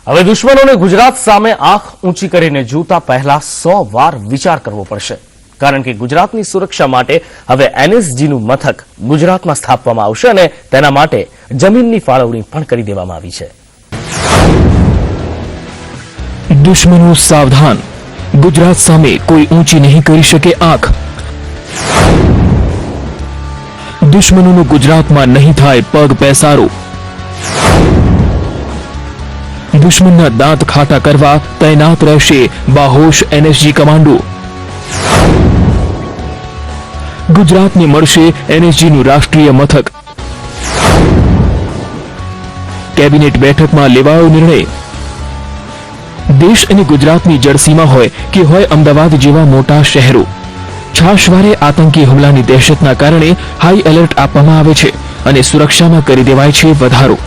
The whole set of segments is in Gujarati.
હવે દુશ્મનોને ગુજરાત સામે આંખ ઊંચી કરીને જોતા પહેલા 100 વાર વિચાર કરવો પડશે, કારણ કે ગુજરાતની સુરક્ષા માટે હવે એનએસજીનું મથક ગુજરાતમાં સ્થાપવામાં આવશે અને તેના માટે જમીનની ફાળવણી પણ કરી દેવામાં આવી છે. દુશ્મનો સાવધાન, ગુજરાત સામે કોઈ ઊંચી નહીં કરી શકે આંખ. દુશ્મનોનું ગુજરાતમાં નહીં થાય પગ પેસારો. દુશ્મનના દાંત ખાટા કરવા તૈનાત રહેશે બાહોશ એનએસજી કમાન્ડો. ગુજરાતને મળશે એનએસજીનું રાષ્ટ્રીય મથક. કેબિનેટ બેઠકમાં લેવાયો નિર્ણય. દેશ અને ગુજરાતની જળસીમા હોય કે હોય અમદાવાદ જેવા મોટા શહેરો, છાશવારે આતંકી હુમલાની દહેશતના કારણે હાઈ એલર્ટ આપવામાં આવે છે અને સુરક્ષામાં કરી દેવાય છે વધારો.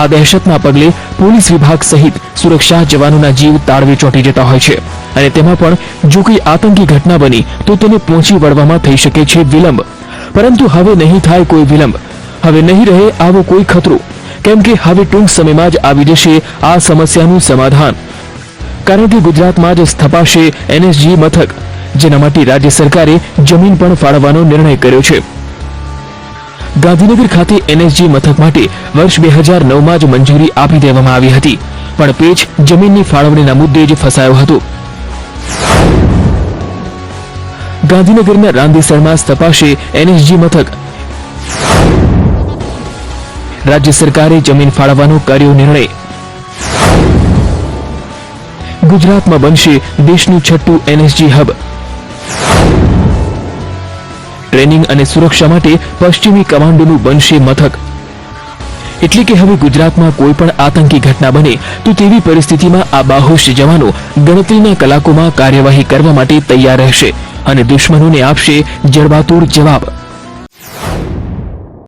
આ દહેશતના પગલે પોલીસ વિભાગ સહિત સુરક્ષા જવાનોના જીવ તાળવે ચોંટી જતા હોય છે અને તેમાં પણ જો કોઈ આતંકી ઘટના બની તો તેને પહોંચી વળવામાં થઈ શકે છે વિલંબ. પરંતુ હવે નહીં થાય કોઈ વિલંબ, હવે નહીં રહે આવો કોઈ ખતરો, કેમ કે હવે ટૂંક સમયમાં જ આવી જશે આ સમસ્યાનું સમાધાન. કારણ કે ગુજરાતમાં જ સ્થપાશે એનએસજી મથક, જેના માટે રાજ્ય સરકારે જમીન પણ ફાળવવાનો નિર્ણય કર્યો છે. ગાંધીનગર ખાતે એનએસજી મથક માટે વર્ષ 2009માં જ મંજૂરી આપી દેવામાં આવી હતી, પણ પેચ જમીનની ફાળવણીના મુદ્દે જ ફસાયો હતો. ગાંધીનગરના રાંદેસરમાં સ્થપાશે એનએસજી મથક. રાજ્ય સરકારે જમીન ફાળવવાનો કર્યો નિર્ણય. ગુજરાતમાં બનશે દેશનું 6ઠું એનએસજી હબ. ટ્રેનિંગ અને સુરક્ષા માટે પશ્ચિમી કમાન્ડોનું બનશે મથક. એટલે કે હવે ગુજરાતમાં કોઈ પણ આતંકી ઘટના બને તો તેવી પરિસ્થિતિમાં આ બાહોશ જવાનો ગણતરીના કલાકોમાં કાર્યવાહી કરવા માટે તૈયાર રહેશે અને દુશ્મનોને આપશે જડબાતોડ જવાબ.